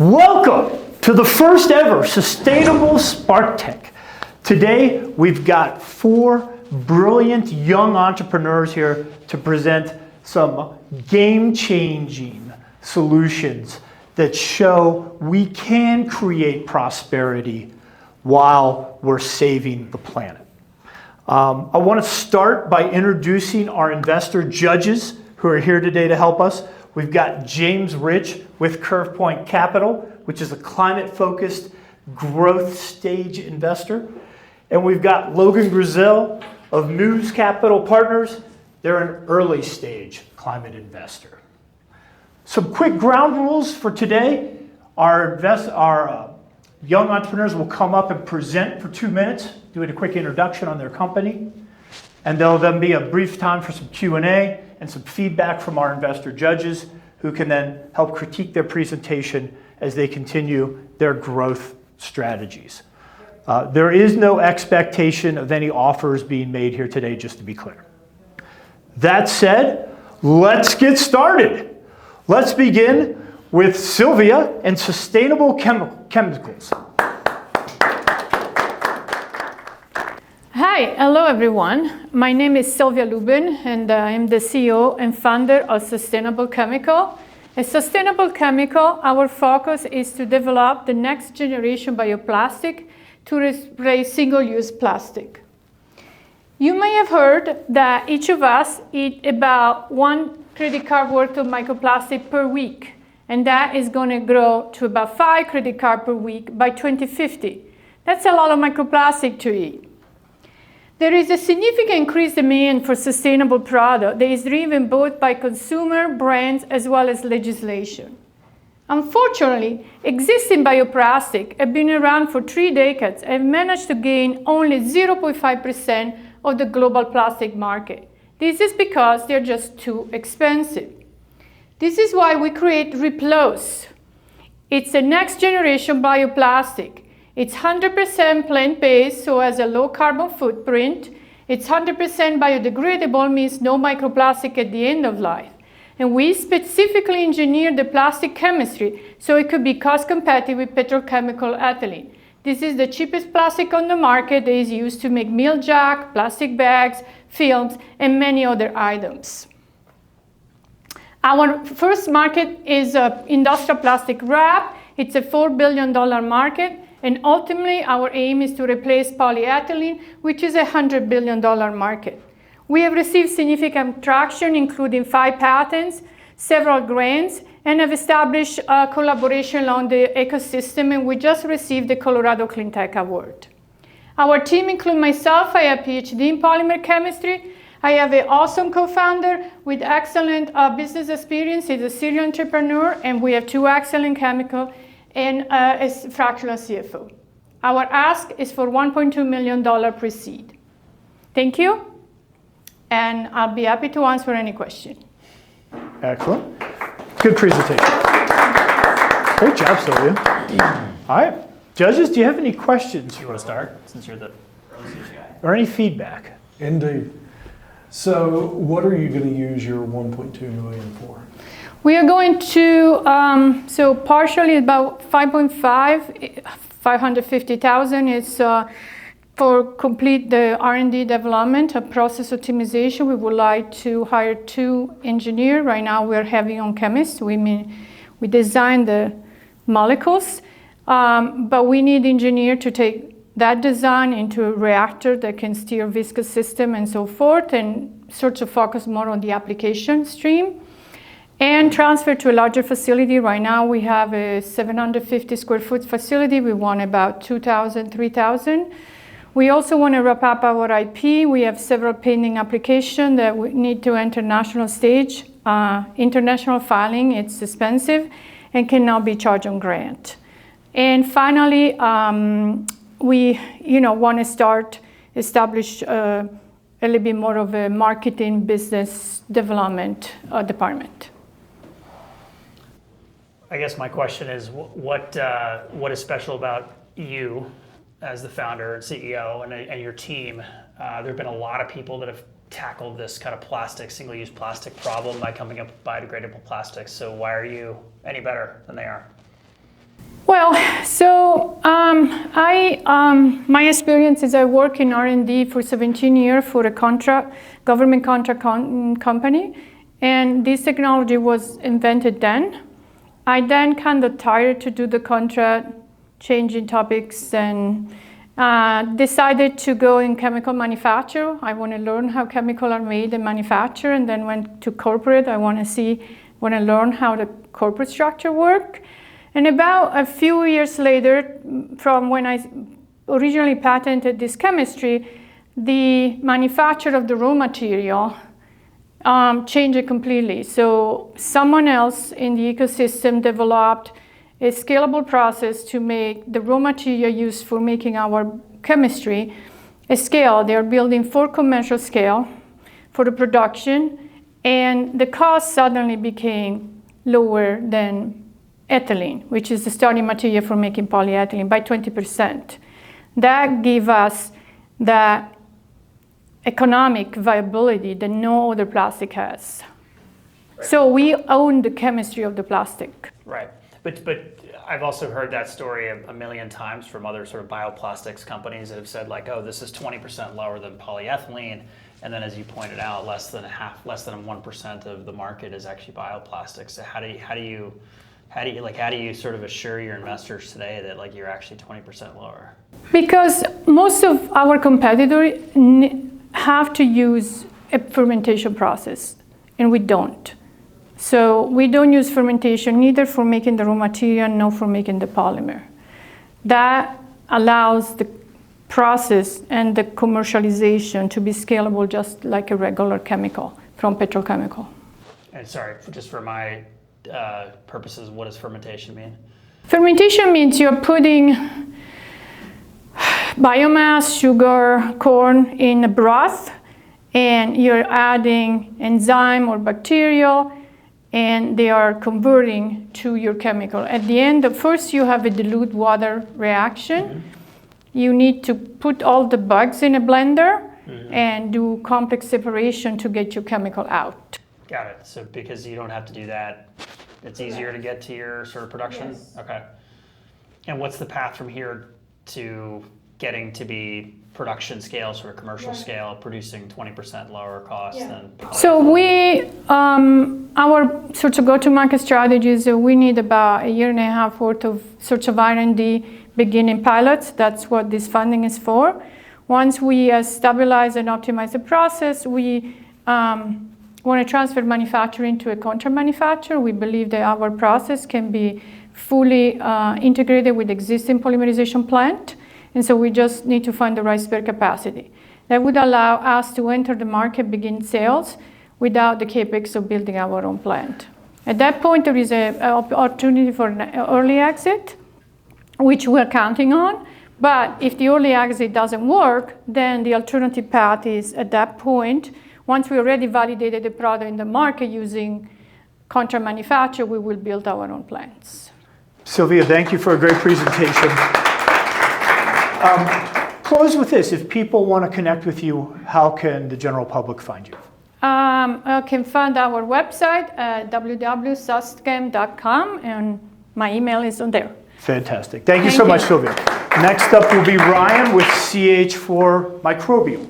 Welcome to the first ever Sustainable Spark Tank. Today, we've got 4 brilliant young entrepreneurs here to present some game-changing solutions that show we can create prosperity while we're saving the planet. I want to start by introducing our investor judges who are here today to help us. We've got James Rich with CurvePoint Capital, which is a climate-focused growth stage investor. And we've got Logan Grizzell of Muus Capital Partners. They're an early stage climate investor. Some quick ground rules for today. Our young entrepreneurs will come up and present for 2 minutes, doing a quick introduction on their company. And there'll then be a brief time for some Q&A and some feedback from our investor judges who can then help critique their presentation as they continue their growth strategies. There is no expectation of any offers being made here today, just to be clear. That said, let's get started. Let's begin with Silvia and sustainable chemicals. Hi, hello everyone. My name is Silvia Luebben and I'm the CEO and founder of Sustainable Chemical. At Sustainable Chemical, our focus is to develop the next generation bioplastic to replace single-use plastic. You may have heard that each of us eat about 1 credit card worth of microplastic per week, and that is going to grow to about 5 credit cards per week by 2050. That's a lot of microplastic to eat. There is a significant increased demand for sustainable products that is driven both by consumer, brands, as well as legislation. Unfortunately, existing bioplastics have been around for 3 decades and managed to gain only 0.5% of the global plastic market. This is because they're just too expensive. This is why we create Replose. It's the next generation bioplastic. It's 100% plant-based, so has a low carbon footprint. It's 100% biodegradable, means no microplastic at the end of life. And we specifically engineered the plastic chemistry so it could be cost competitive with petrochemical ethylene. This is the cheapest plastic on the market that is used to make meal jack, plastic bags, films, and many other items. Our first market is industrial plastic wrap. It's a $4 billion market. And ultimately, our aim is to replace polyethylene, which is a $100 billion market. We have received significant traction, including 5 patents, several grants, and have established a collaboration on the ecosystem, and we just received the Colorado Clean Tech Award. Our team includes myself. I have a PhD in polymer chemistry. I have an awesome co-founder with excellent business experience. He's a serial entrepreneur, and we have 2 excellent chemical and a fractional CFO. Our ask is for $1.2 million pre-seed. Thank you, and I'll be happy to answer any question. Excellent. Good presentation. Great job, Silvia. All right, judges, do you have any questions? You want to start, since you're the early stage guy? Or any feedback? Indeed. So what are you going to use your $1.2 million for? We are going to, so partially about 550,000 is for complete the R&D development, a process optimization. We would like to hire 2 engineers. Right now we're heavy on chemists. We design the molecules, but we need engineers to take that design into a reactor that can steer viscous system and so forth, and sort of focus more on the application stream. And transfer to a larger facility. Right now we have a 750 square foot facility. We want about 2,000, 3,000. We also want to wrap up our IP. We have several pending applications that we need to enter national stage. International filing, it's expensive and cannot be charged on grant. And finally, we want to establish a little bit more of a marketing business development department. I guess my question is, what is special about you as the founder and CEO and your team? There have been a lot of people that have tackled this kind of single-use plastic problem by coming up with biodegradable plastics. So why are you any better than they are? Well, so my experience is I work in R&D for 17 years for a government contract company, and this technology was invented then. I then kind of tired to do the contract, changing topics, and decided to go in chemical manufacture. I want to learn how chemicals are made and manufactured, and then went to corporate. I want to learn how the corporate structure work. And about a few years later, from when I originally patented this chemistry, the manufacture of the raw material changed completely. So someone else in the ecosystem developed a scalable process to make the raw material used for making our chemistry a scale. They are building for commercial scale for the production, and the cost suddenly became lower than ethylene, which is the starting material for making polyethylene, by 20%. That gave us the economic viability that no other plastic has. Right. So we own the chemistry of the plastic. Right. But I've also heard that story a million times from other sort of bioplastics companies that have said like, oh, this is 20% lower than polyethylene. And then as you pointed out, less than 1% of the market is actually bioplastics. So how do you sort of assure your investors today that like you're actually 20% lower? Because most of our competitors have to use a fermentation process, and we don't. So we don't use fermentation neither for making the raw material nor for making the polymer. That allows the process and the commercialization to be scalable just like a regular chemical from petrochemical. And sorry, just for my purposes, what does fermentation mean? Fermentation means you're putting biomass, sugar, corn in a broth, and you're adding enzyme or bacterial, and they are converting to your chemical. At the end, first you have a dilute water reaction. Mm-hmm. You need to put all the bugs in a blender and do complex separation to get your chemical out. Got it. So because you don't have to do that, it's easier to get to your sort of production? Yes. Okay. And what's the path from here to getting to be production scale, sort of commercial scale, producing 20% lower cost than polyethylene? So our sort of go-to-market strategies, we need about 1.5 years worth of sort of R&D beginning pilots. That's what this funding is for. Once we stabilize and optimize the process, we want to transfer manufacturing to a contract manufacturer. We believe that our process can be fully integrated with existing polymerization plant. And so we just need to find the right spare capacity. That would allow us to enter the market, begin sales, without the capex of building our own plant. At that point, there is an opportunity for an early exit, which we're counting on. But if the early exit doesn't work, then the alternative path is at that point, once we already validated the product in the market using contract manufacture, we will build our own plants. Silvia, thank you for a great presentation. Close with this. If people want to connect with you, how can the general public find you? I can find our website at www.sustchem.com, and my email is on there. Fantastic. Thank you so much, Silvia. Next up will be Ryan with CH4 Microbial.